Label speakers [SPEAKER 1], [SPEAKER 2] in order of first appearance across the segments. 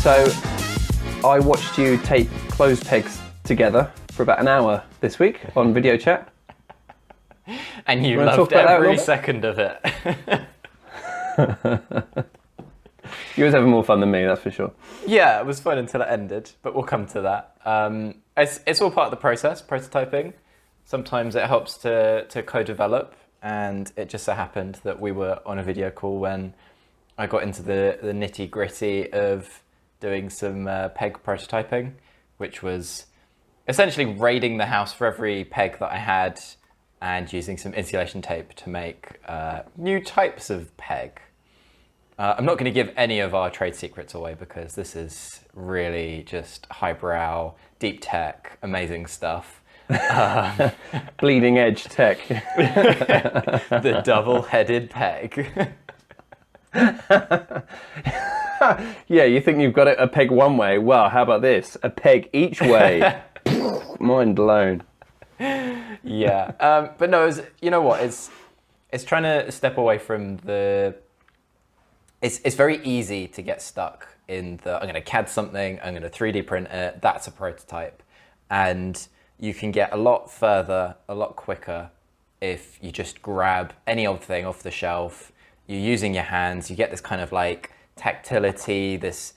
[SPEAKER 1] So I watched you tape clothes pegs together for about an hour this week on video chat.
[SPEAKER 2] And you loved every second of it.
[SPEAKER 1] You was having more fun than me, that's for sure.
[SPEAKER 2] Yeah, it was fun until it ended, but we'll come to that. It's all part of the process, prototyping. Sometimes it helps to co-develop, and it just so happened that we were on a video call when I got into the nitty-gritty of doing some peg prototyping, which was essentially raiding the house for every peg that I had and using some insulation tape to make new types of peg. I'm not going to give any of our trade secrets away because this is really just highbrow, deep tech, amazing stuff.
[SPEAKER 1] Bleeding edge tech.
[SPEAKER 2] The double-headed peg.
[SPEAKER 1] Yeah, you think you've got a peg one way. Well, how about this? A peg each way. Mind blown.
[SPEAKER 2] Yeah, but no, you know what? It's trying to step away from the. It's very easy to get stuck in the. I'm going to CAD something. I'm going to 3D print it. That's a prototype, and you can get a lot further, a lot quicker, if you just grab any old thing off the shelf. You're using your hands. You get this kind of like tactility, this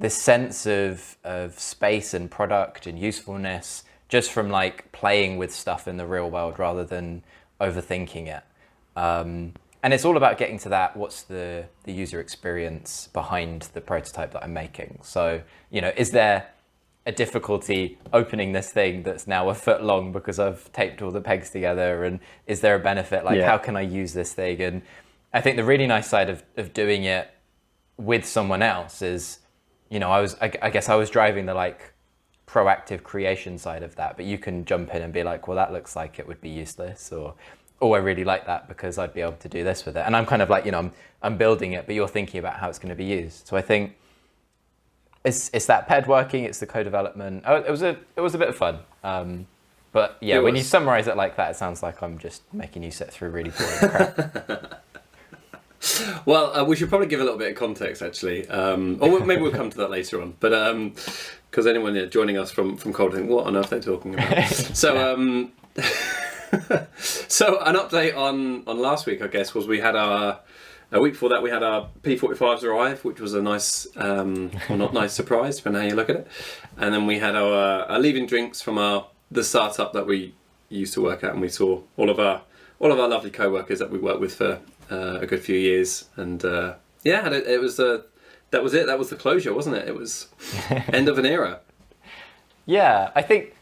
[SPEAKER 2] sense of space and product and usefulness just from like playing with stuff in the real world rather than overthinking it. And it's all about getting to that, what's the user experience behind the prototype that I'm making? So, you know, is there a difficulty opening this thing that's now a foot long because I've taped all the pegs together? And is there a benefit? Like, how can I use this thing? And I think the really nice side of doing it with someone else is, you know, I guess I was driving the like proactive creation side of that, but you can jump in and be like, well, that looks like it would be useless, or oh, I really like that because I'd be able to do this with it. And I'm kind of like, you know, I'm building it, but you're thinking about how it's going to be used. So I think it's that ped working, it's the co-development. Oh, it was a bit of fun. But yeah, when you summarize it like that, it sounds like I'm just making you sit through really boring crap.
[SPEAKER 3] Well, we should probably give a little bit of context, actually, or maybe we'll come to that later on. But because anyone joining us from Cold think, what on earth are they talking about? So, so an update on last week, I guess, was we had a week before that we had our P45s arrive, which was a nice, or not nice surprise, depending on how you look at it. And then we had our leaving drinks from the startup that we used to work at, and we saw all of our lovely co-workers that we worked with for a good few years, and that was it. That was the closure, wasn't it? It was end of an era.
[SPEAKER 2] Yeah, I think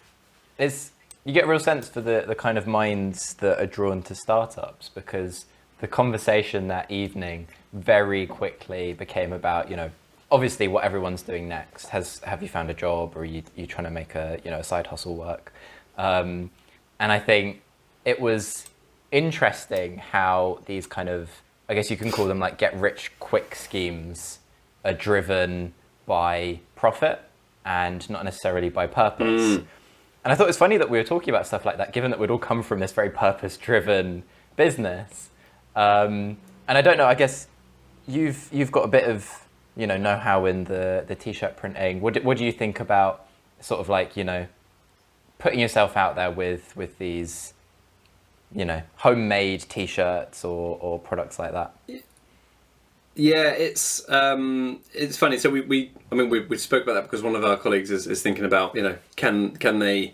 [SPEAKER 2] you get a real sense for the kind of minds that are drawn to startups, because the conversation that evening very quickly became about, you know, obviously what everyone's doing next. Have you found a job, or are you trying to make a side hustle work? And I think it was interesting how these kind of, I guess you can call them like get rich quick schemes, are driven by profit and not necessarily by purpose. And I thought it was funny that we were talking about stuff like that, given that we'd all come from this very purpose-driven business. And I don't know, I guess you've got a bit of know-how in the t-shirt printing. What do you think about sort of like, you know, putting yourself out there with these, you know, homemade t-shirts or products like that?
[SPEAKER 3] Yeah, it's funny. So we spoke about that because one of our colleagues is thinking about, you know, can they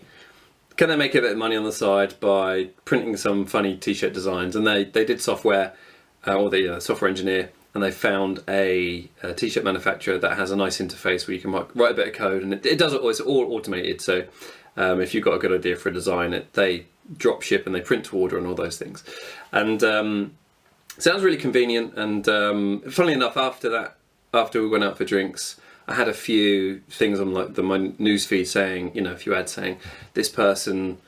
[SPEAKER 3] make a bit of money on the side by printing some funny t-shirt designs? And they did software, or the software engineer, and they found a t-shirt manufacturer that has a nice interface where you can write a bit of code, and it does it all. It's all automated. So if you've got a good idea for a design, they drop ship and they print to order and all those things. And sounds really convenient. And funnily enough, after we went out for drinks, I had a few things on like my newsfeed saying, you know, a few ads saying this person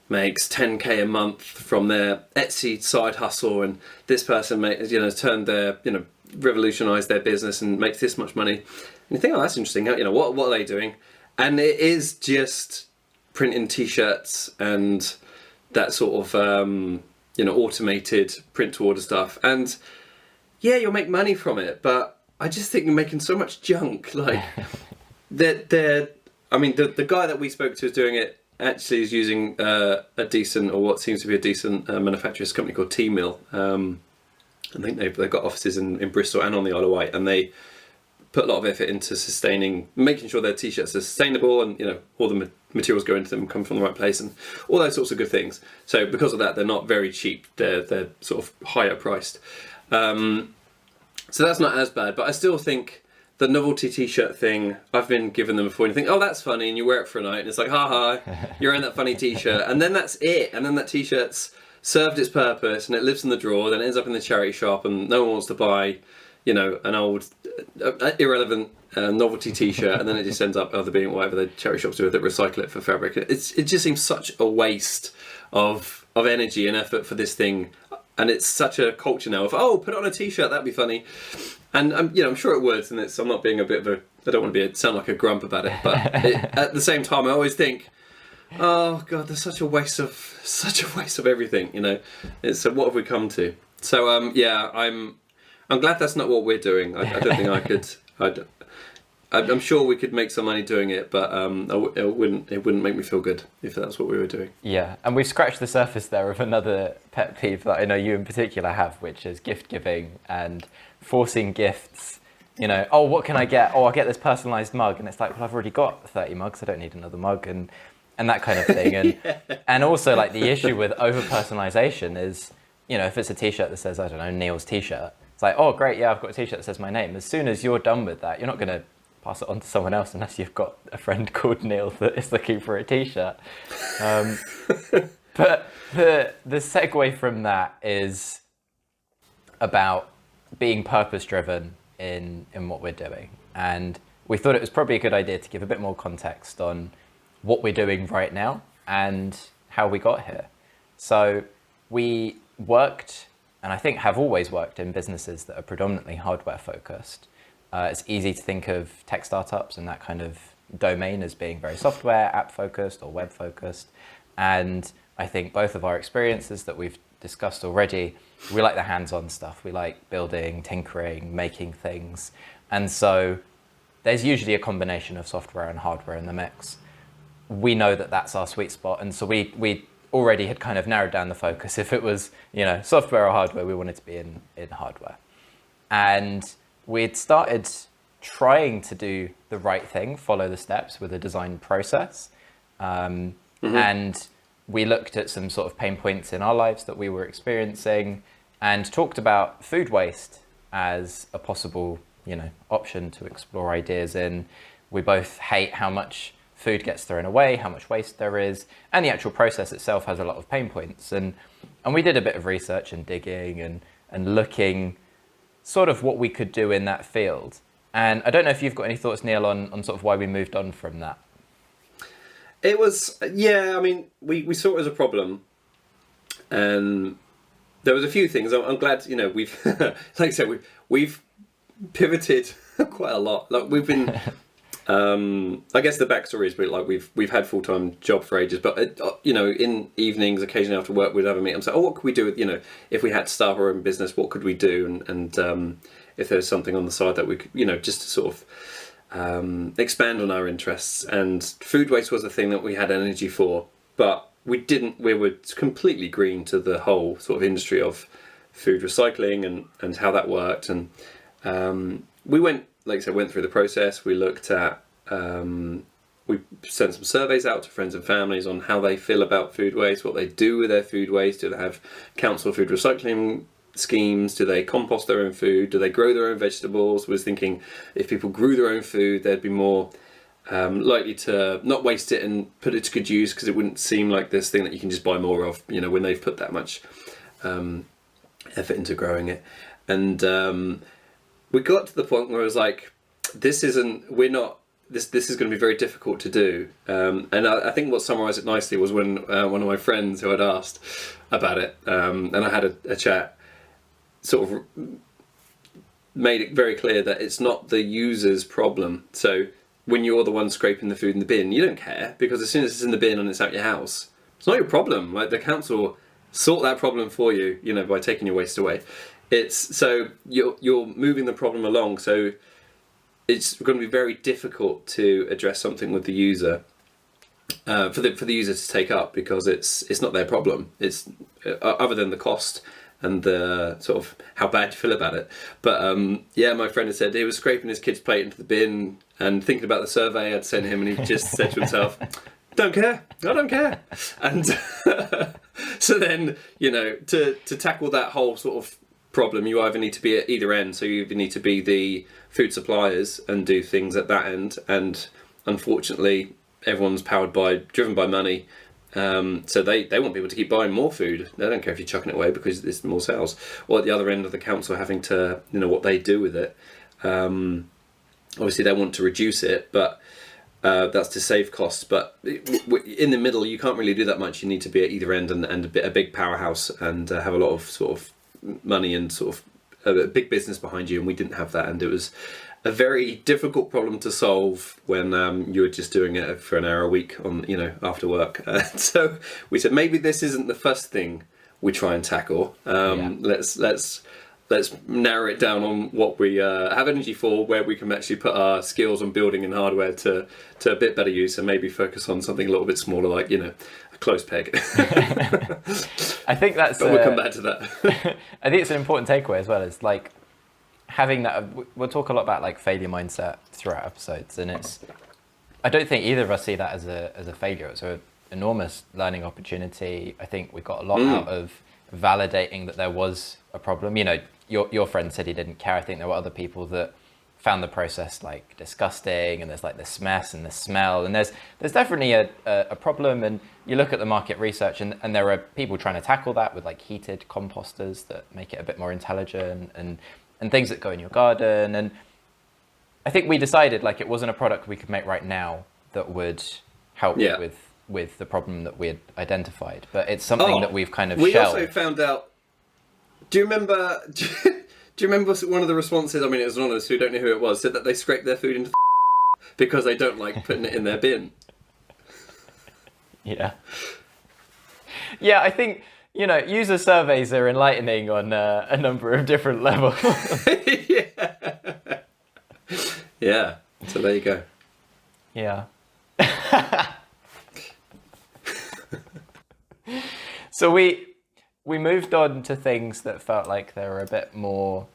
[SPEAKER 3] makes 10k a month from their Etsy side hustle, and this person turned their, you know, revolutionized their business and makes this much money. And you think, oh, that's interesting. You know, what are they doing? And it is just printing t-shirts and that sort of automated print to order stuff. And yeah, you'll make money from it, but I just think you're making so much junk. Like, they're I mean, the guy that we spoke to is doing it. Actually, is using a decent, or what seems to be a decent manufacturer's company called T-Mill. I think they've got offices in Bristol and on the Isle of Wight, and they put a lot of effort into making sure their t-shirts are sustainable, and all the materials go into them come from the right place, and all those sorts of good things. So because of that, they're not very cheap. They're sort of higher priced. So that's not as bad, but I still think the novelty t-shirt thing, I've been given them before, and you think, oh, that's funny, and you wear it for a night, and it's like, ha, you're in that funny t-shirt, and then that's it, and then that t-shirt's served its purpose, and it lives in the drawer, then it ends up in the charity shop, and no one wants to buy, an old, irrelevant novelty t-shirt, and then it just ends up either being whatever the charity shops do that recycle it for fabric. It just seems such a waste of energy and effort for this thing, and it's such a culture now of, oh, put it on a t-shirt, that'd be funny. And I'm sure it would, and I'm not being a bit of a, I don't want to sound like a grump about it, but at the same time, I always think, oh God, there's such a waste of everything, It's what have we come to? So I'm glad that's not what we're doing. I don't think I could. I'm sure we could make some money doing it, but it wouldn't make me feel good if that's what we were doing.
[SPEAKER 2] Yeah, and we've scratched the surface there of another pet peeve that I know you in particular have, which is gift giving and forcing gifts. Oh, what can I get? Oh, I'll get this personalised mug, and it's like, well, I've already got 30 mugs. I don't need another mug, and that kind of thing. And and also like the issue with over personalisation is, if it's a T-shirt that says, I don't know, Neil's T-shirt, it's like, oh great, yeah, I've got a T-shirt that says my name. As soon as you're done with that, you're not going to pass it on to someone else unless you've got a friend called Neil that is looking for a T-shirt. But the segue from that is about being purpose-driven in what we're doing. And we thought it was probably a good idea to give a bit more context on what we're doing right now and how we got here. So we worked, and I think have always worked, in businesses that are predominantly hardware focused. It's easy to think of tech startups and that kind of domain as being very software, app focused or web focused. And I think both of our experiences that we've discussed already, we like the hands-on stuff. We like building, tinkering, making things. And so there's usually a combination of software and hardware in the mix. We know that that's our sweet spot. And so we already had kind of narrowed down the focus. If it was, software or hardware, we wanted to be in hardware. And we'd started trying to do the right thing, follow the steps with a design process. And we looked at some sort of pain points in our lives that we were experiencing and talked about food waste as a possible, option to explore ideas in. We both hate how much food gets thrown away, how much waste there is, and the actual process itself has a lot of pain points. And we did a bit of research and digging and looking sort of what we could do in that field. And I don't know if you've got any thoughts, Neil, on sort of why we moved on from that.
[SPEAKER 3] It was, I mean, we saw it as a problem, and there was a few things. I'm glad, we've, like I said, we've pivoted quite a lot. Like we've been, I guess the backstory is like we've had full-time job for ages, but in evenings, occasionally after work, we'd have a meeting and say, oh, what could we do with, if we had to start our own business, what could we do? And if there's something on the side that we could, just to sort of expand on our interests. And food waste was a thing that we had energy for, but we were completely green to the whole sort of industry of food recycling and how that worked. And we went through the process. We looked at, we sent some surveys out to friends and families on how they feel about food waste, what they do with their food waste. Do they have council food recycling schemes? Do they compost their own food? Do they grow their own vegetables? Was thinking if people grew their own food, they'd be more likely to not waste it and put it to good use, because it wouldn't seem like this thing that you can just buy more of, when they've put that much effort into growing it. And we got to the point where I was like, this is going to be very difficult to do. And I think what summarised it nicely was when one of my friends who had asked about it, and I had a chat, sort of made it very clear that it's not the user's problem. So when you're the one scraping the food in the bin, you don't care, because as soon as it's in the bin and it's out your house, it's not your problem. Like, the council sort that problem for you, by taking your waste away. It's so you're moving the problem along. So it's going to be very difficult to address something with the user. For the user to take up, because it's not their problem. It's other than the cost and the sort of how bad you feel about it. But my friend had said he was scraping his kid's plate into the bin and thinking about the survey I'd sent him, and he just said to himself, "Don't care, I don't care." And so then, to tackle that whole sort of problem, you either need to be at either end. So you either need to be the food suppliers and do things at that end, and unfortunately, everyone's driven by money, so they want people to keep buying more food. They don't care if you're chucking it away because there's more sales. Or at the other end of the council, having to, what they do with it. Obviously, they want to reduce it, but that's to save costs. But in the middle, you can't really do that much. You need to be at either end and a big powerhouse and have a lot of sort of money and sort of a big business behind you. And we didn't have that, and it was a very difficult problem to solve when you were just doing it for an hour a week on, after work. So we said, maybe this isn't the first thing we try and tackle. Let's narrow it down on what we have energy for, where we can actually put our skills on building and hardware to a bit better use, and maybe focus on something a little bit smaller, like, a close peg.
[SPEAKER 2] I think that's...
[SPEAKER 3] But we'll come back to that.
[SPEAKER 2] I think it's an important takeaway as well. It's like, having that, we'll talk a lot about like failure mindset throughout episodes, and I don't think either of us see that as a failure. It's an enormous learning opportunity. I think we got a lot out of validating that there was a problem. Your friend said he didn't care. I think there were other people that found the process like disgusting, and there's like this mess and this smell, and there's definitely a problem. And you look at the market research, and there are people trying to tackle that with like heated composters that make it a bit more intelligent, and things that go in your garden. And I think we decided like it wasn't a product we could make right now that would help with the problem that we had identified, but it's something that we've kind of
[SPEAKER 3] we
[SPEAKER 2] shelved.
[SPEAKER 3] Also found out, do you remember one of the responses, I mean, it was anonymous, who don't know who it was, said that they scraped their food into because they don't like putting it in their bin.
[SPEAKER 2] Yeah, I think user surveys are enlightening on a number of different levels.
[SPEAKER 3] Yeah. So there you go.
[SPEAKER 2] Yeah. So we moved on to things that felt like they were a bit more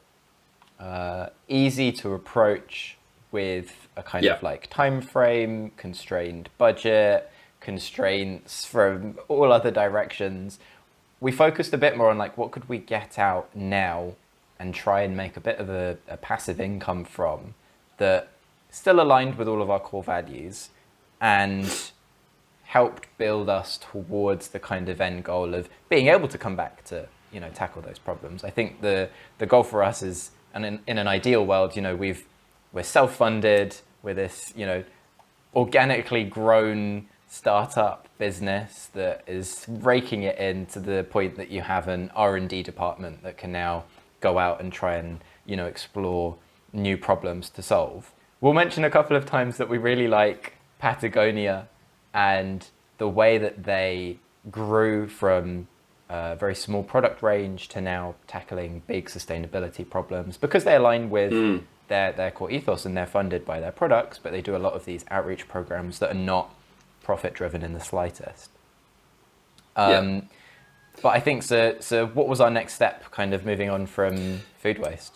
[SPEAKER 2] easy to approach, with a kind of like time frame, constrained budget, constraints from all other directions. We focused a bit more on like, what could we get out now and try and make a bit of a passive income from, that still aligned with all of our core values and helped build us towards the kind of end goal of being able to come back to, tackle those problems. I think the goal for us is, and in an ideal world, we're self-funded, we're this, organically grown startup business that is raking it in to the point that you have an R&D department that can now go out and try and, explore new problems to solve. We'll mention a couple of times that we really like Patagonia and the way that they grew from a very small product range to now tackling big sustainability problems, because they align with their core ethos and they're funded by their products, but they do a lot of these outreach programs that are not profit driven in the slightest. But I think so what was our next step, kind of moving on from food waste?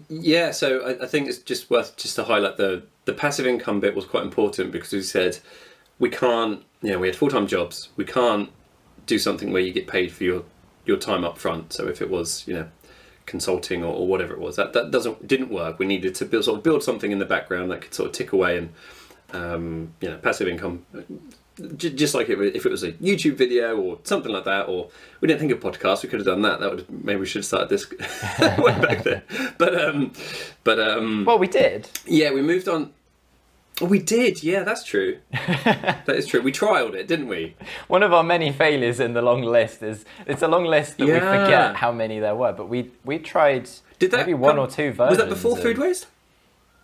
[SPEAKER 3] Yeah, so I think it's just worth to highlight the passive income bit was quite important, because we said we can't, we had full-time jobs, we can't do something where you get paid for your time up front. So if it was consulting or whatever it was, that didn't work. We needed to build something in the background that could sort of tick away, and passive income, just like if it was a YouTube video or something like that. Or we didn't think of podcasts, we could have done that. Maybe we should have started this way back then. But
[SPEAKER 2] well, we did.
[SPEAKER 3] Yeah, we moved on. Oh, we did. Yeah, that's true. That is true. We trialed it, didn't we?
[SPEAKER 2] One of our many failures in the long list is it's a long list that we forget how many there were. But we tried maybe one or two versions.
[SPEAKER 3] Was that before food waste?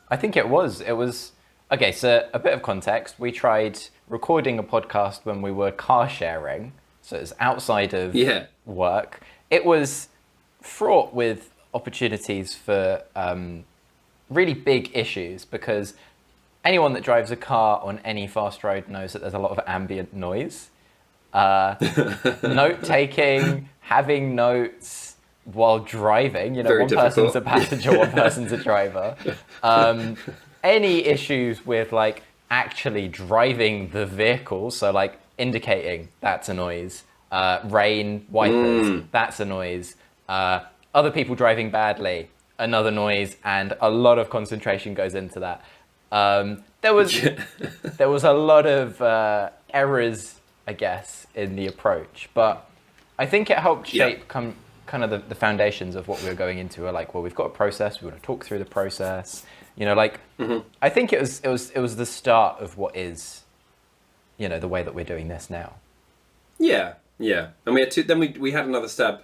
[SPEAKER 2] I think it was. It was. Okay, so a bit of context. We tried recording a podcast when we were car sharing, so it's outside of work. It was fraught with opportunities for really big issues, because anyone that drives a car on any fast road knows that there's a lot of ambient noise. Note taking, having notes while driving,
[SPEAKER 3] Very
[SPEAKER 2] one person's
[SPEAKER 3] difficult.
[SPEAKER 2] a passenger, one person's a driver. Any issues with like actually driving the vehicle, so like indicating, that's a noise. Rain, wipers, that's a noise. Other people driving badly, another noise, and a lot of concentration goes into that. There was a lot of errors, I guess, in the approach, but I think it helped shape kind of the foundations of what we were going into. We're like, well, we've got a process. We want to talk through the process. I think it was the start of what is, the way that we're doing this now.
[SPEAKER 3] Yeah. And we had we had another stab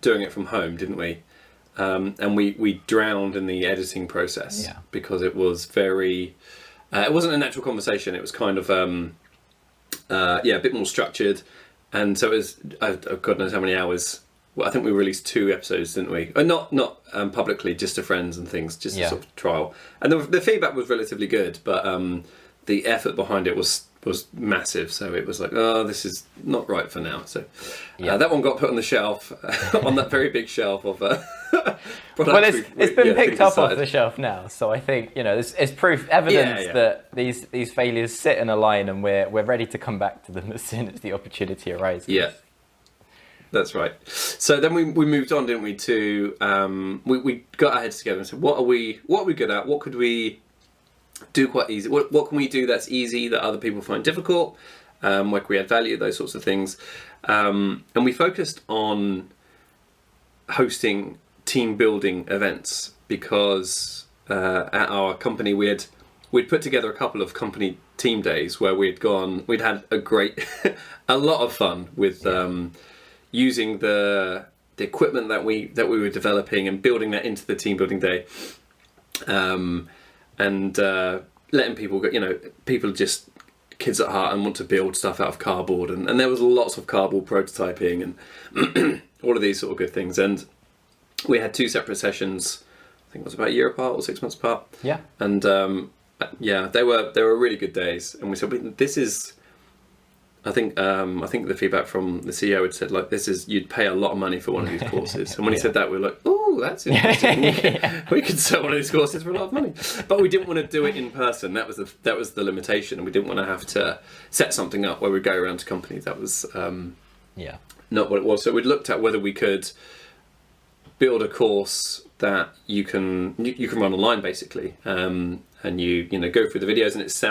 [SPEAKER 3] doing it from home, didn't we? And we drowned in the editing process because it was very. It wasn't a natural conversation. It was kind of a bit more structured, and so it was. God knows how many hours. Well, I think we released 2 episodes, didn't we? Not publicly, just to friends and things, just a sort of trial. And the feedback was relatively good, but the effort behind it was massive. So it was like, oh, this is not right for now. So that one got put on the shelf, on that very big shelf of.
[SPEAKER 2] Well, it's been picked up off the shelf now, so I think it's proof, evidence that these failures sit in a line, and we're ready to come back to them as soon as the opportunity arises.
[SPEAKER 3] Yeah. That's right. So then we moved on, didn't we? To we got our heads together and said, what are we good at? What could we do quite easy? What can we do that's easy that other people find difficult? Where can we add value? Those sorts of things. And we focused on hosting team building events because at our company we'd put together a couple of company team days where we'd had a lot of fun with. Using the equipment that we were developing and building that into the team building day, and letting people go. People just kids at heart and want to build stuff out of cardboard, and there was lots of cardboard prototyping and all of these sort of good things. And we had 2 separate sessions. I think it was about a year apart or 6 months apart.
[SPEAKER 2] Yeah.
[SPEAKER 3] And they were really good days. And we said, this is. I think the feedback from the CEO had said, like, you'd pay a lot of money for one of these courses. And when he said that, we were like, oh, that's interesting. We could sell one of these courses for a lot of money. But we didn't want to do it in person. That was the limitation. And we didn't want to have to set something up where we'd go around to companies. That was not what it was. So we'd looked at whether we could build a course that you can run online, basically. And you go through the videos, and it's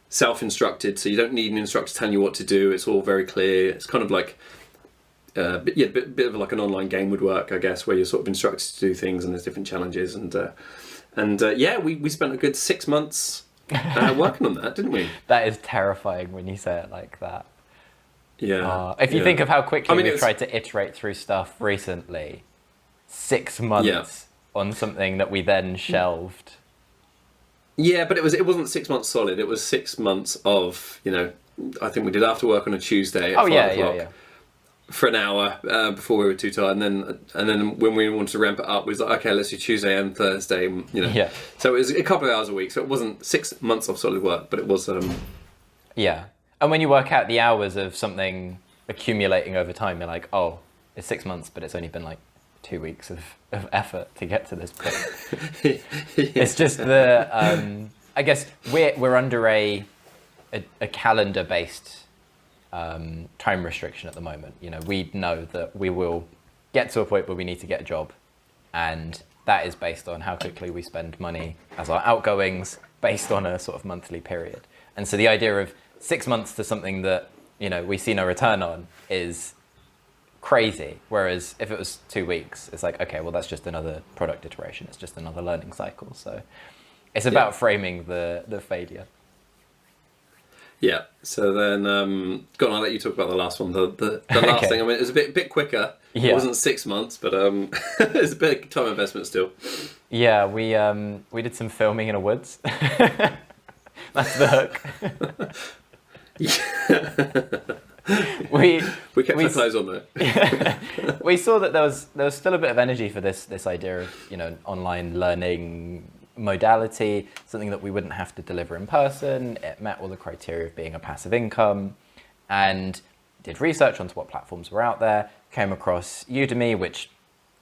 [SPEAKER 3] self-instructed, so you don't need an instructor telling you what to do. It's all very clear. It's kind of like a bit of like an online game would work, I guess, where you're sort of instructed to do things and there's different challenges. And we spent a good 6 months working on that, didn't we?
[SPEAKER 2] That is terrifying when you say it like that.
[SPEAKER 3] Yeah.
[SPEAKER 2] If you think of how quickly we've tried to iterate through stuff recently, 6 months on something that we then shelved.
[SPEAKER 3] Yeah, but it wasn't 6 months solid. It was 6 months of, I think we did after work on a Tuesday at 5 o'clock for an hour before we were too tired. And then when we wanted to ramp it up, we was like, okay, let's do Tuesday and Thursday.
[SPEAKER 2] Yeah.
[SPEAKER 3] So it was a couple of hours a week. So it wasn't 6 months of solid work, but it was.
[SPEAKER 2] Yeah. And when you work out the hours of something accumulating over time, you're like, oh, it's 6 months, but it's only been like 2 weeks of effort to get to this point. It's just I guess we're under a calendar based time restriction at the moment. We know that we will get to a point where we need to get a job, and that is based on how quickly we spend money as our outgoings based on a sort of monthly period. And so the idea of 6 months to something that we see no return on is crazy. Whereas if it was 2 weeks, it's like, okay, well, that's just another product iteration. It's just another learning cycle. So it's about framing the failure.
[SPEAKER 3] Yeah. So then, go on, I'll let you talk about the last one. The last thing, I mean, it was a bit quicker. Yeah. It wasn't 6 months, but it's a big time investment still.
[SPEAKER 2] Yeah, we did some filming in a woods. That's the hook. We
[SPEAKER 3] kept our clothes on there.
[SPEAKER 2] We saw that there was still a bit of energy for this idea of online learning modality, something that we wouldn't have to deliver in person. It met all the criteria of being a passive income, and did research onto what platforms were out there, came across Udemy, which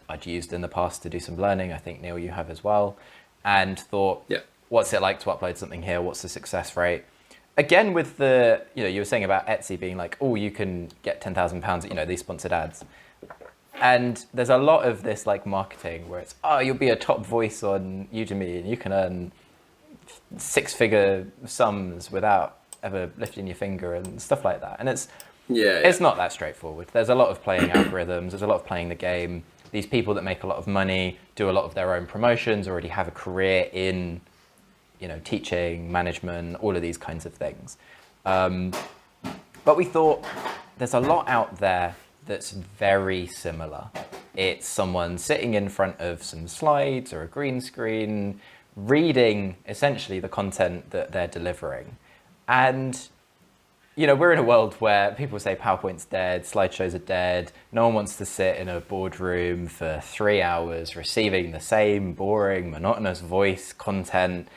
[SPEAKER 2] I'd used in the past to do some learning. I think, Neil, you have as well, and thought, what's it like to upload something here? What's the success rate? Again, with the, you were saying about Etsy being like, oh, you can get £10,000, these sponsored ads. And there's a lot of this like marketing where it's, oh, you'll be a top voice on Udemy and you can earn 6-figure sums without ever lifting your finger and stuff like that. And it's not that straightforward. There's a lot of playing algorithms. There's a lot of playing the game. These people that make a lot of money do a lot of their own promotions, already have a career in, teaching, management, all of these kinds of things. But we thought there's a lot out there that's very similar. It's someone sitting in front of some slides or a green screen, reading essentially the content that they're delivering. And, we're in a world where people say PowerPoint's dead, slideshows are dead, no one wants to sit in a boardroom for 3 hours receiving the same boring, monotonous voice content.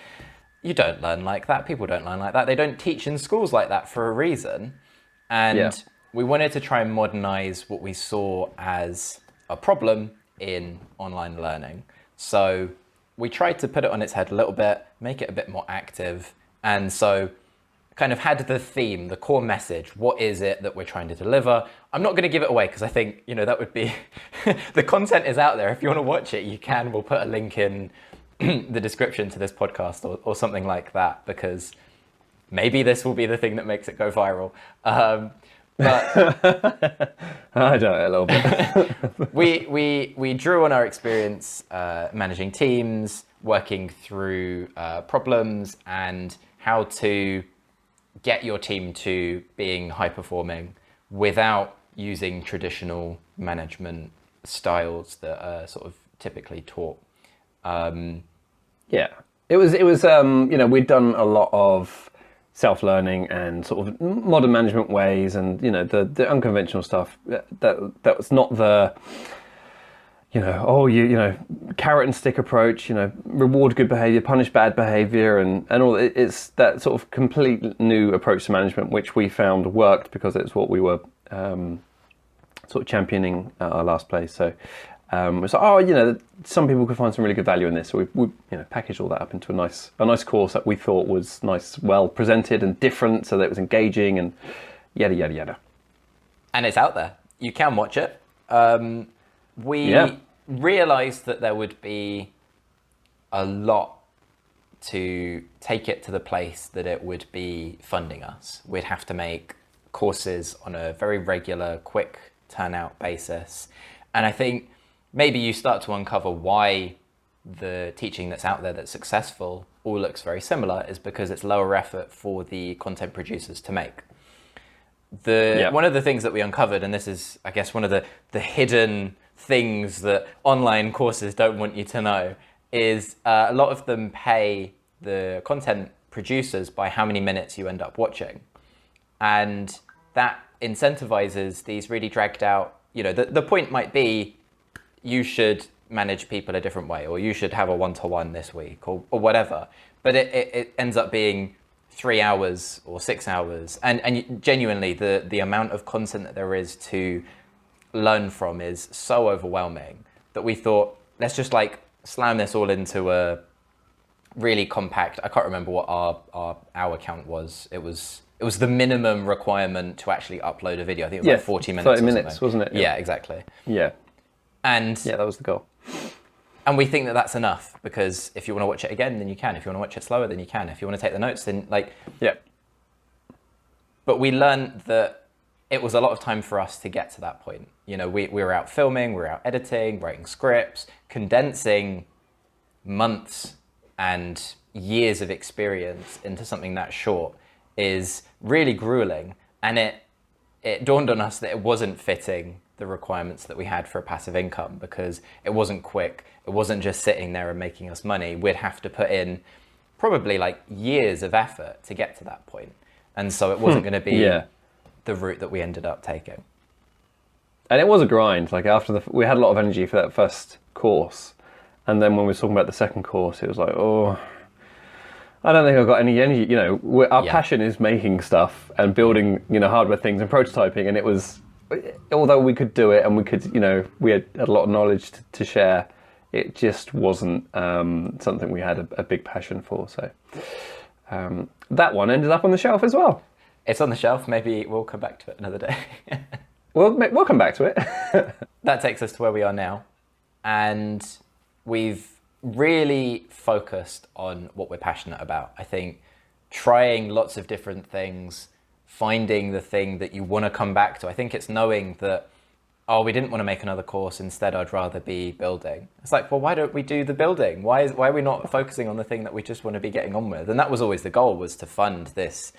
[SPEAKER 2] You don't learn like that. People don't learn like that. They don't teach in schools like that for a reason. And we wanted to try and modernize what we saw as a problem in online learning. So we tried to put it on its head a little bit, make it a bit more active. And so kind of had the theme, the core message. What is it that we're trying to deliver? I'm not going to give it away because I think, that would be, the content is out there. If you want to watch it, you can. We'll put a link in the description to this podcast or something like that, because maybe this will be the thing that makes it go viral. But
[SPEAKER 1] I don't know, a little bit.
[SPEAKER 2] we drew on our experience managing teams, working through problems, and how to get your team to being high performing without using traditional management styles that are sort of typically taught.
[SPEAKER 1] It was we'd done a lot of self-learning and sort of modern management ways, and the unconventional stuff that was not the carrot and stick approach, reward good behavior, punish bad behavior, and all. It's that sort of complete new approach to management, which we found worked because it's what we were sort of championing at our last place. So some people could find some really good value in this. So we packaged all that up into a nice course that we thought was nice, well presented and different, so that it was engaging and yada yada yada.
[SPEAKER 2] And it's out there. You can watch it. We realized that there would be a lot to take it to the place that it would be funding us. We'd have to make courses on a very regular, quick turnout basis. And I think maybe you start to uncover why the teaching that's out there that's successful all looks very similar is because it's lower effort for the content producers to make. One of the things that we uncovered, and this is, I guess, one of the hidden things that online courses don't want you to know, is a lot of them pay the content producers by how many minutes you end up watching. And that incentivizes these really dragged out, the point might be you should manage people a different way, or you should have a one-to-one this week, or whatever. But it ends up being 3 hours or 6 hours. And genuinely, the amount of content that there is to learn from is so overwhelming that we thought, let's just slam this all into a really compact, I can't remember what our hour count was. It was the minimum requirement to actually upload a video. I think it was 40 minutes.
[SPEAKER 1] 30 minutes, wasn't it?
[SPEAKER 2] Yeah, exactly.
[SPEAKER 1] Yeah.
[SPEAKER 2] And
[SPEAKER 1] that was the goal.
[SPEAKER 2] And we think that that's enough, because if you want to watch it again, then you can. If you want to watch it slower, then you can. If you want to take the notes, then But we learned that it was a lot of time for us to get to that point. We were out filming, we were out editing, writing scripts, condensing months and years of experience into something that short is really grueling. And it dawned on us that it wasn't fitting the requirements that we had for a passive income, because it wasn't quick. It wasn't just sitting there and making us money. We'd have to put in probably years of effort to get to that point. And so it wasn't going to be the route that we ended up taking.
[SPEAKER 1] And it was a grind. We had a lot of energy for that first course. And then when we were talking about the second course, it was like, oh, I don't think I've got any, our passion is making stuff and building, hardware things and prototyping. And it was, although we could do it and we could, we had a lot of knowledge to share, it just wasn't something we had a big passion for. So that one ended up on the shelf as well.
[SPEAKER 2] It's on the shelf. Maybe we'll come back to it another day.
[SPEAKER 1] We'll come back to it.
[SPEAKER 2] That takes us to where we are now. And we've really focused on what we're passionate about. I think trying lots of different things, finding the thing that you want to come back to. I think it's knowing that, oh, we didn't want to make another course. Instead, I'd rather be building. It's like, well, why don't we do the building? Why are we not focusing on the thing that we just want to be getting on with? And that was always the goal, was to fund this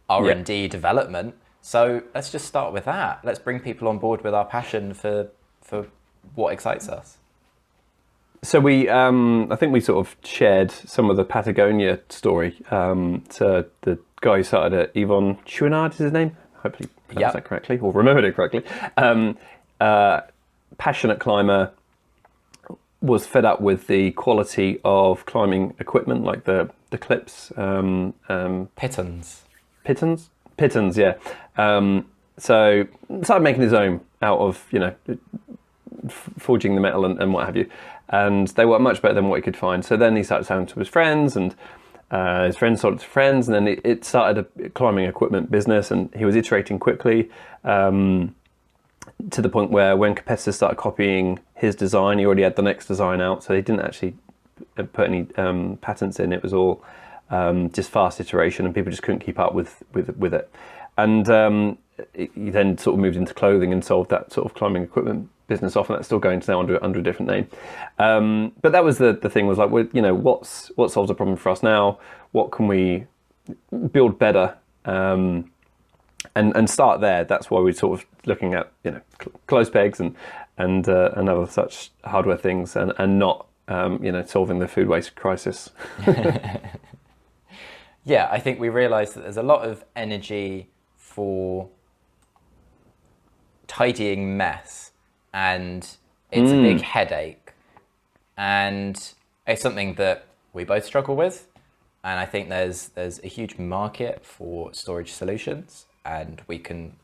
[SPEAKER 2] R&D development. So let's just start with that. Let's bring people on board with our passion for what excites us.
[SPEAKER 1] So I think we sort of shared some of the Patagonia story to the guy who started it, Yvon Chouinard is his name. Hopefully pronounced that correctly, or remembered it correctly. Passionate climber, was fed up with the quality of climbing equipment, like the clips. Pitons, yeah. So started making his own out of, forging the metal and what have you. And they were much better than what he could find. So then he started selling to his friends, and his friends sold it to friends, and then it started a climbing equipment business, and he was iterating quickly to the point where when competitors started copying his design, he already had the next design out. So he didn't actually put any patents in. It was all just fast iteration, and people just couldn't keep up with it. And he then sort of moved into clothing and sold that sort of climbing equipment business off, and that's still going to now under a different name. But that was the thing, was like, what solves the problem for us now? What can we build better? And start there. That's why we're sort of looking at close pegs and other such hardware things, and not solving the food waste crisis.
[SPEAKER 2] Yeah, I think we realised that there's a lot of energy for tidying mess, and it's a big headache, and it's something that we both struggle with. And I think there's a huge market for storage solutions, and we can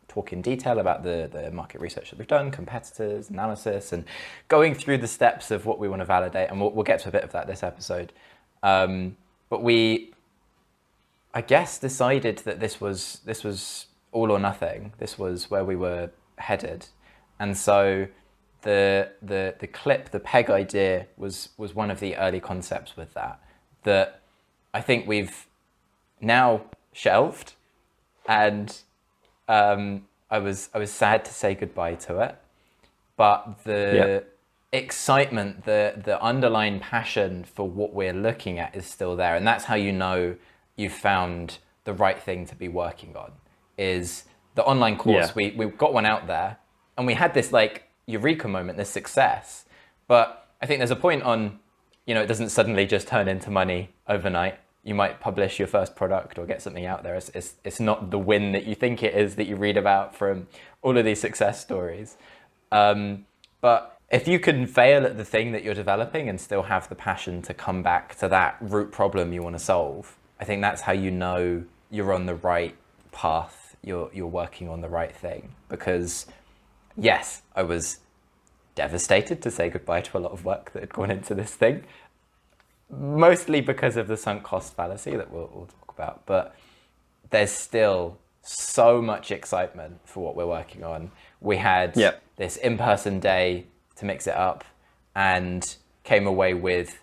[SPEAKER 2] talk in detail about the market research that we've done, competitors, analysis, and going through the steps of what we want to validate, and we'll get to a bit of that this episode. But we, I guess, decided that this was all or nothing. This was where we were headed. And so the clip, the peg idea was one of the early concepts with that I think we've now shelved, and I was sad to say goodbye to it. But the excitement, the underlying passion for what we're looking at is still there. And that's how you've found the right thing to be working on, is the online course. We got one out there, and we had this eureka moment, this success. But I think there's a point on, it doesn't suddenly just turn into money overnight. You might publish your first product or get something out there. It's not the win that you think it is, that you read about from all of these success stories. But if you can fail at the thing that you're developing and still have the passion to come back to that root problem you want to solve, I think that's how you're on the right path. You're working on the right thing. Because yes, I was devastated to say goodbye to a lot of work that had gone into this thing, mostly because of the sunk cost fallacy that we'll talk about. But there's still so much excitement for what we're working on. We had this in-person day to mix it up, and came away with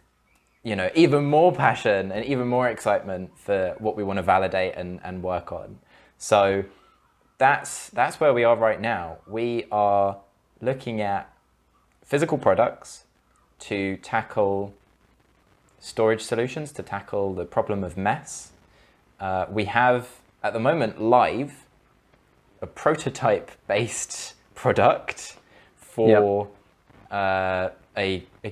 [SPEAKER 2] even more passion and even more excitement for what we want to validate and work on. So that's where we are right now. We are looking at physical products to tackle storage solutions, to tackle the problem of mess. We have at the moment live a prototype based product for a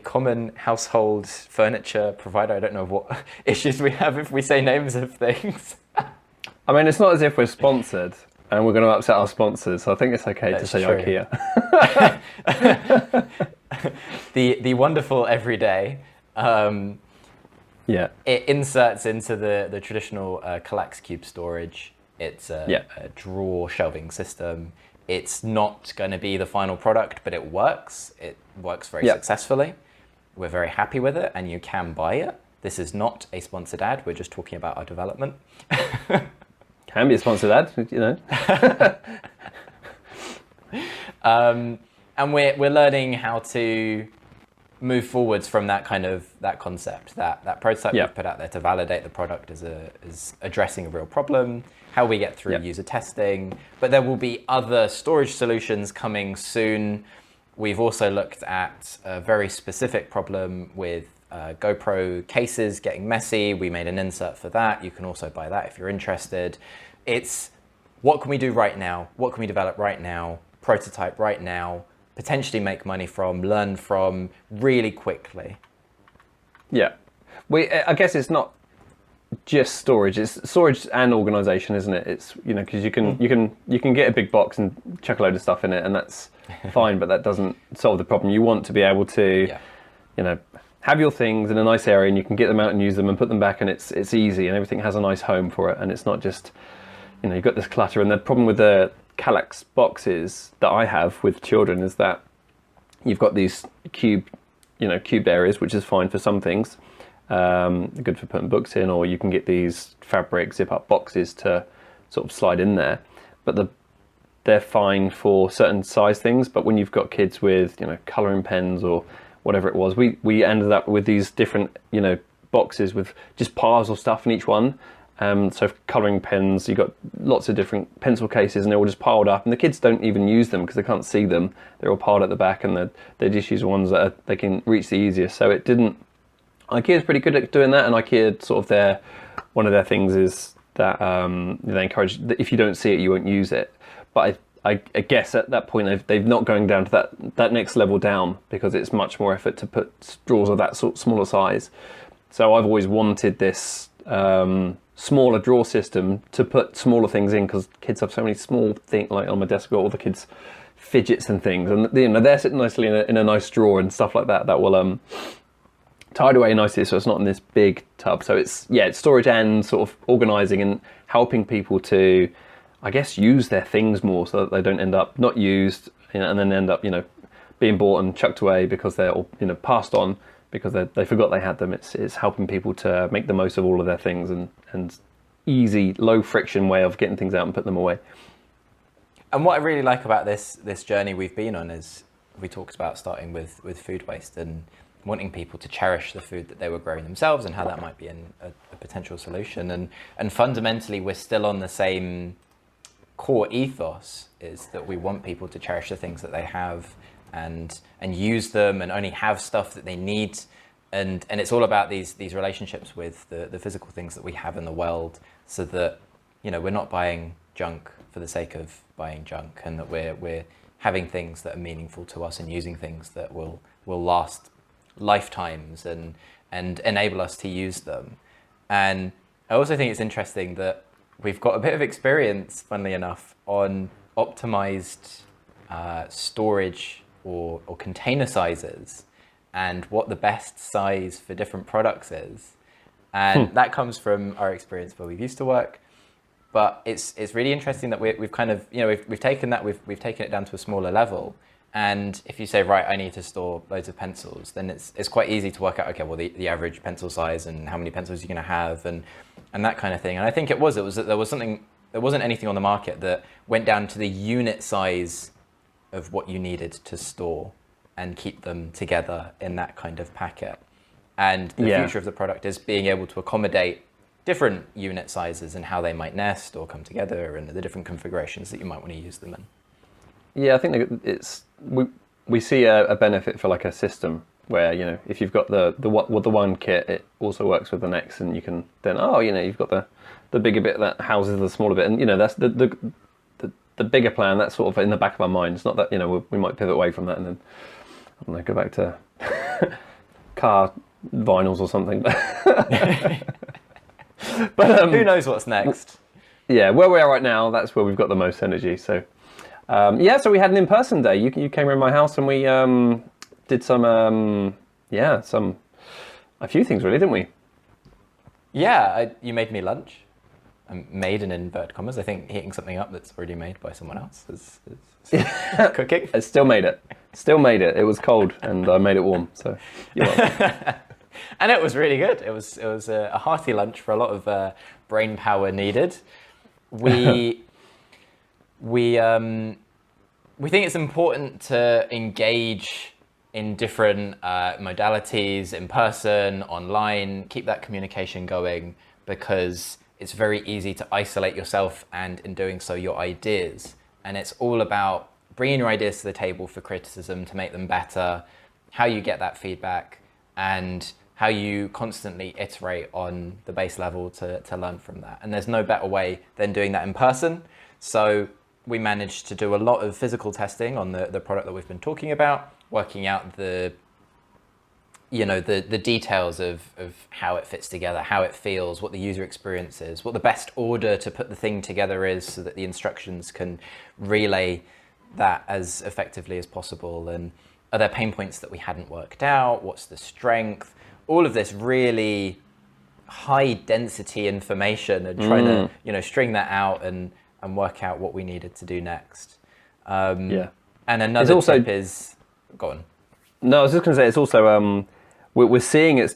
[SPEAKER 2] common household furniture provider. I don't know what issues we have if we say names of things.
[SPEAKER 1] I mean, it's not as if we're sponsored and we're going to upset our sponsors, so I think it's okay to say
[SPEAKER 2] true.
[SPEAKER 1] IKEA.
[SPEAKER 2] the wonderful everyday.
[SPEAKER 1] Yeah.
[SPEAKER 2] It inserts into the traditional Kallax cube storage. It's a drawer shelving system. It's not going to be the final product, but it works. It works very successfully. We're very happy with it, and you can buy it. This is not a sponsored ad. We're just talking about our development.
[SPEAKER 1] Can be a sponsored ad, you know.
[SPEAKER 2] And we're learning how to move forwards from that concept, that prototype we've put out there to validate the product as addressing a real problem, how we get through user testing. But there will be other storage solutions coming soon. We've also looked at a very specific problem with GoPro cases getting messy. We made an insert for that. You can also buy that if you're interested. It's what can we do right now? What can we develop right now? Prototype right now, potentially make money from, learn from really quickly.
[SPEAKER 1] Yeah. I guess it's not just storage. It's storage and organization, isn't it? It's, you know, because you can get a big box and chuck a load of stuff in it, and that's fine, but that doesn't solve the problem. You want to be able to, you know, have your things in a nice area, and you can get them out and use them and put them back, and it's easy, and everything has a nice home for it, and it's not just, you know, you've got this clutter. And the problem with the Kallax boxes that I have with children is that you've got these cubed areas, which is fine for some things, good for putting books in, or you can get these fabric zip-up boxes to sort of slide in there, but they're fine for certain size things. But when you've got kids with, you know, colouring pens or whatever it was, we ended up with these different, you know, boxes with just piles of stuff in each one. So for colouring pens, you've got lots of different pencil cases, and they're all just piled up, and the kids don't even use them because they can't see them. They're all piled at the back, and they just use the ones that they can reach the easiest. So IKEA's pretty good at doing that, and IKEA sort of one of their things is that they encourage that if you don't see it, you won't use it. But I guess at that point they've not going down to that next level down, because it's much more effort to put drawers of that sort of smaller size. So I've always wanted this smaller drawer system to put smaller things in, because kids have so many small things. Like on my desk, I've got all the kids' fidgets and things, and you know, they're sitting nicely in a nice drawer and stuff like that. That will tied away nicely, so it's not in this big tub. So it's storage and sort of organising and helping people to, I guess, use their things more, so that they don't end up not used, you know, and then end up, you know, being bought and chucked away because they're all, you know, passed on because they forgot they had them. It's helping people to make the most of all of their things, and easy, low friction way of getting things out and putting them away.
[SPEAKER 2] And what I really like about this journey we've been on is we talked about starting with food waste and wanting people to cherish the food that they were growing themselves, and how that might be a potential solution. And fundamentally, we're still on the same core ethos, is that we want people to cherish the things that they have and use them, and only have stuff that they need. And it's all about these relationships with the physical things that we have in the world, so that, you know, we're not buying junk for the sake of buying junk, and that we're having things that are meaningful to us and using things that will last lifetimes and enable us to use them. And I also think it's interesting that we've got a bit of experience, funnily enough, on optimized storage or container sizes, and what the best size for different products is. And that comes from our experience where we've used to work. But it's really interesting that we've kind of, you know, we've taken that, we've taken it down to a smaller level. And if you say, right, I need to store loads of pencils, then it's quite easy to work out, okay, well, the average pencil size and how many pencils you're going to have and that kind of thing. And I think it was that there wasn't anything on the market that went down to the unit size of what you needed to store and keep them together in that kind of packet. And the future of the product is being able to accommodate different unit sizes and how they might nest or come together, and the different configurations that you might want to use them in.
[SPEAKER 1] Yeah, I think we see a benefit for like a system where, you know, if you've got the one kit, it also works with the next, and you can then, you know, you've got the bigger bit that houses the smaller bit, and you know, that's the bigger plan. That's sort of in the back of our mind. It's not that, you know, we might pivot away from that and then, I don't know, go back to car vinyls or something. But
[SPEAKER 2] who knows what's next?
[SPEAKER 1] Yeah, where we are right now, that's where we've got the most energy. So so we had an in-person day. You came around my house, and we did some a few things really, didn't we?
[SPEAKER 2] Yeah, you made me lunch. Made in inverted commas. I think heating something up that's already made by someone else is cooking.
[SPEAKER 1] I still made it. Still made it. It was cold, and I made it warm. So you're welcome.
[SPEAKER 2] And it was really good. It was a hearty lunch for a lot of brain power needed. We think it's important to engage in different modalities, in person, online, keep that communication going, because it's very easy to isolate yourself and, in doing so, your ideas. And it's all about bringing your ideas to the table for criticism to make them better, how you get that feedback, and how you constantly iterate on the base level to learn from that. And there's no better way than doing that in person. So we managed to do a lot of physical testing on the product that we've been talking about, working out the details of how it fits together, how it feels, what the user experience is, what the best order to put the thing together is so that the instructions can relay that as effectively as possible. And are there pain points that we hadn't worked out? What's the strength? All of this really high density information, and trying to string that out and work out what we needed to do next. And another tip is, go on.
[SPEAKER 1] No, I was just going to say, it's also we're seeing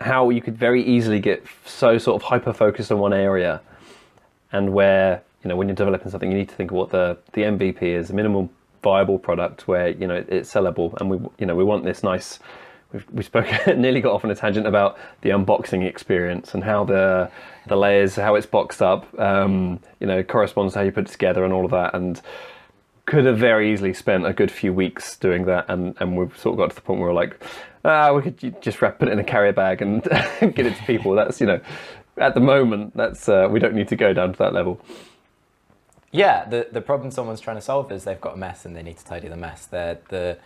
[SPEAKER 1] how you could very easily get so sort of hyper focused on one area, and where when you're developing something, you need to think of what the MVP is, a minimal viable product where it's sellable, and we want this nice. We spoke nearly got off on a tangent about the unboxing experience and how the layers, how it's boxed up, corresponds to how you put it together and all of that, and could have very easily spent a good few weeks doing that, and we've sort of got to the point where we're like, we could just put it in a carrier bag and get it to people. That's at the moment that's we don't need to go down to that level.
[SPEAKER 2] Yeah, the problem someone's trying to solve is they've got a mess and they need to tidy the mess. The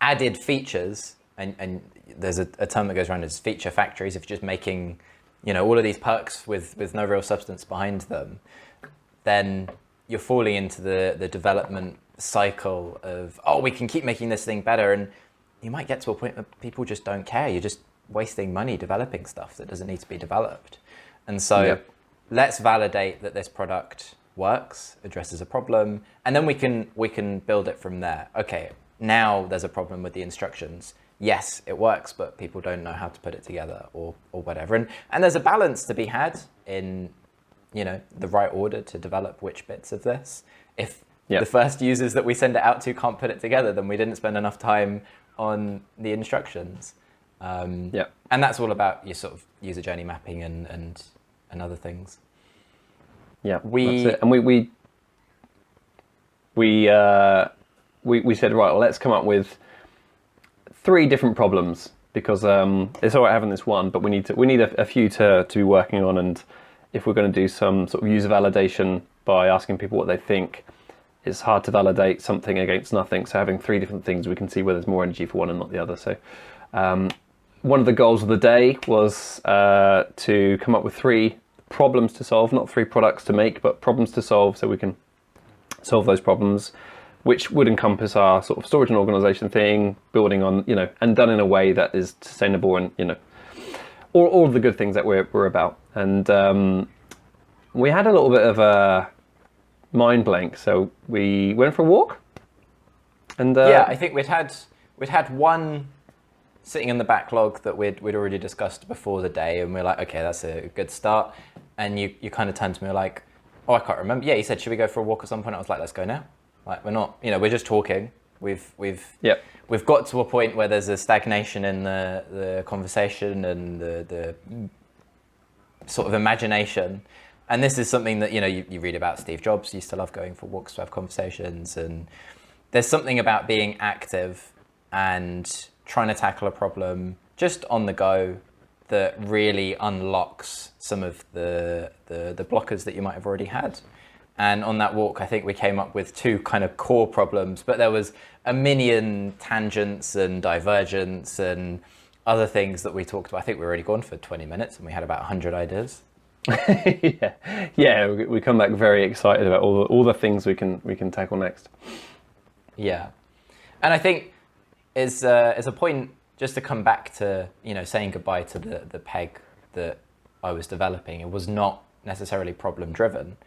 [SPEAKER 2] added features, and there's a term that goes around as feature factories. If you're just making all of these perks with no real substance behind them, then you're falling into the development cycle of, we can keep making this thing better, and you might get to a point where people just don't care. You're just wasting money developing stuff that doesn't need to be developed. And so let's validate that this product works, addresses a problem, and then we can build it from there. Okay, now there's a problem with the instructions. Yes, it works, but people don't know how to put it together or whatever. And there's a balance to be had in the right order to develop which bits of this. If the first users that we send it out to can't put it together, then we didn't spend enough time on the instructions. And that's all about your sort of user journey mapping and other things.
[SPEAKER 1] Yeah, that's it. And we said, right, well, let's come up with 3 different problems, because it's all right having this one, but we need a few to be working on. And if we're going to do some sort of user validation by asking people what they think, it's hard to validate something against nothing. So having 3 different things, we can see where there's more energy for one and not the other. So one of the goals of the day was to come up with 3 problems to solve, not 3 products to make, but problems to solve, so we can solve those problems, which would encompass our sort of storage and organization thing, building on, and done in a way that is sustainable, and all of the good things that we're about. And we had a little bit of a mind blank, so we went for a walk. And
[SPEAKER 2] I think we'd had one sitting in the backlog that we'd already discussed before the day, and we're like, okay, that's a good start. And you kind of turned to me like, I can't remember. Yeah, you said, should we go for a walk at some point? I was like, let's go now. Like, we're not, we're just talking. We've got to a point where there's a stagnation in the conversation and the sort of imagination. And this is something that, you read about. Steve Jobs used to love going for walks to have conversations. And there's something about being active and trying to tackle a problem just on the go that really unlocks some of the blockers that you might have already had. And on that walk, I think we came up with 2 kind of core problems, but there was a million tangents and divergence and other things that we talked about. I think we were already gone for 20 minutes and we had about 100 ideas.
[SPEAKER 1] We come back very excited about all the things we can tackle next.
[SPEAKER 2] Yeah. And I think is a point just to come back to, saying goodbye to the peg that I was developing. It was not necessarily problem driven.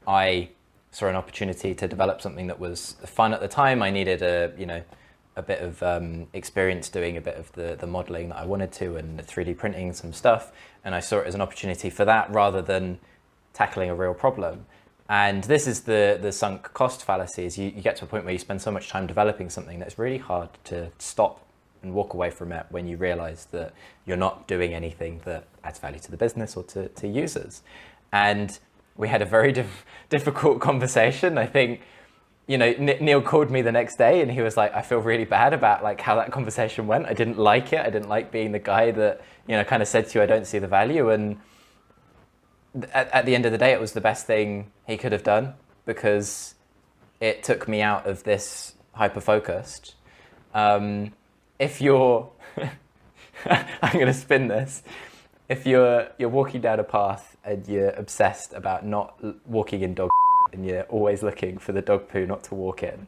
[SPEAKER 2] I saw an opportunity to develop something that was fun at the time. I needed a bit of experience doing a bit of the modeling that I wanted to, and the 3D printing some stuff. And I saw it as an opportunity for that rather than tackling a real problem. And this is the sunk cost fallacy, is you get to a point where you spend so much time developing something that it's really hard to stop and walk away from it when you realize that you're not doing anything that adds value to the business or to users. And we had a very difficult conversation. I think, Neil called me the next day and he was like, I feel really bad about like how that conversation went. I didn't like it. I didn't like being the guy that, kind of said to you, I don't see the value. And at the end of the day, it was the best thing he could have done, because it took me out of this hyper-focused. If you're, I'm going to spin this. If you're walking down a path and you're obsessed about not walking in dog and you're always looking for the dog poo not to walk in,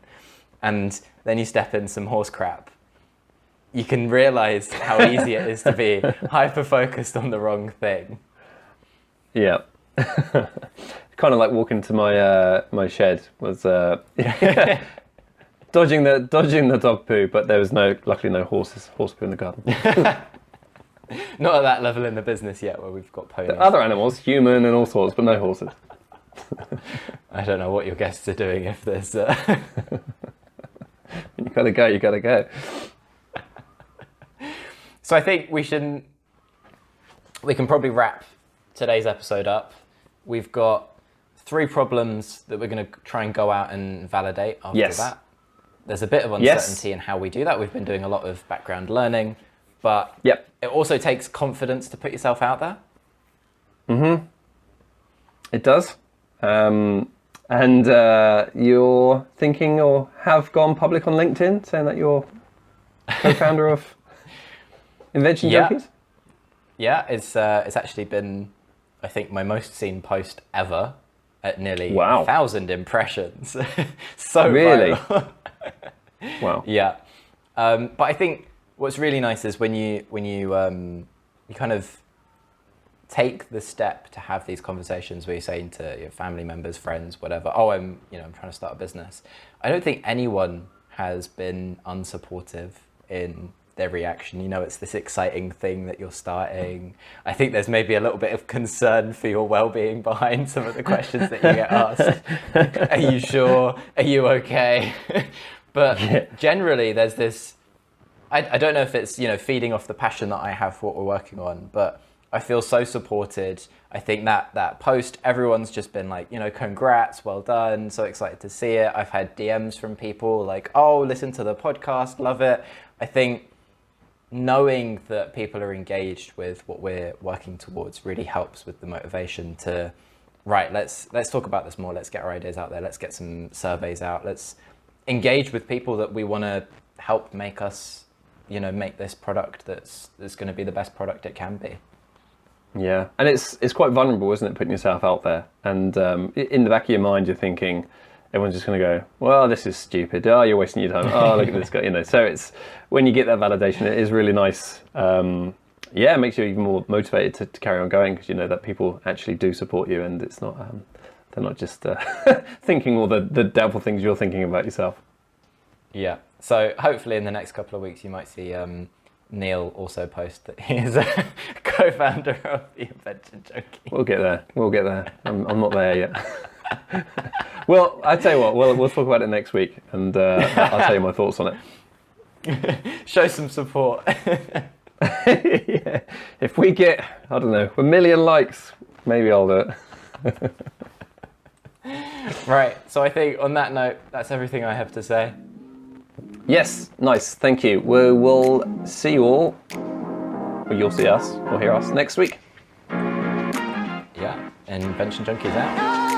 [SPEAKER 2] and then you step in some horse crap, you can realize how easy it is to be hyper-focused on the wrong thing.
[SPEAKER 1] Yeah. Kind of like walking to my shed was dodging the dog poo, but there was luckily no horse poo in the garden.
[SPEAKER 2] Not at that level in the business yet, where we've got ponies.
[SPEAKER 1] Other animals, human and all sorts, but no horses.
[SPEAKER 2] I don't know what your guests are doing if there's...
[SPEAKER 1] You gotta go.
[SPEAKER 2] So I think we can probably wrap today's episode up. We've got 3 problems that we're going to try and go out and validate after that. There's a bit of uncertainty in how we do that. We've been doing a lot of background learning, but it also takes confidence to put yourself out there.
[SPEAKER 1] Mm-hmm. It does. And you're thinking or have gone public on LinkedIn saying that you're co-founder of Invention Junkies?
[SPEAKER 2] Yeah, it's actually been, I think, my most seen post ever at nearly 1,000 impressions. So
[SPEAKER 1] really?
[SPEAKER 2] viral.
[SPEAKER 1] Wow.
[SPEAKER 2] Yeah. But I think what's really nice is when you kind of take the step to have these conversations where you're saying to your family members, friends, whatever, I'm trying to start a business. I don't think anyone has been unsupportive in their reaction. It's this exciting thing that you're starting. I think there's maybe a little bit of concern for your well-being behind some of the questions that you get asked. Are you sure? Are you okay? But generally there's this, I don't know if it's, feeding off the passion that I have for what we're working on, but I feel so supported. I think that post, everyone's just been like, congrats, well done, so excited to see it. I've had DMs from people like, oh, listen to the podcast, love it. I think knowing that people are engaged with what we're working towards really helps with the motivation to, right, let's talk about this more, let's get our ideas out there, let's get some surveys out, let's engage with people that we want to help make us, make this product that's going to be the best product it can be.
[SPEAKER 1] Yeah, and it's quite vulnerable, isn't it, putting yourself out there? And in the back of your mind, you're thinking, everyone's just going to go, well, this is stupid. Oh, you're wasting your time. Oh, look at this guy. So it's when you get that validation, it is really nice. It makes you even more motivated to carry on going, because you know that people actually do support you, and it's not they're not just thinking all the doubtful things you're thinking about yourself. Yeah.
[SPEAKER 2] So hopefully in the next couple of weeks, you might see Neil also post that he is a co-founder of the Invention Junkie.
[SPEAKER 1] We'll get there. I'm not there yet. Well, I tell you what, we'll talk about it next week, and I'll tell you my thoughts on it.
[SPEAKER 2] Show some support.
[SPEAKER 1] Yeah. If we get, I don't know, 1 million likes, maybe I'll do it.
[SPEAKER 2] Right, so I think on that note, that's everything I have to say.
[SPEAKER 1] Yes, nice, thank you. We will see you all, or you'll see us, or hear us next week.
[SPEAKER 2] Yeah, Invention Junkies out.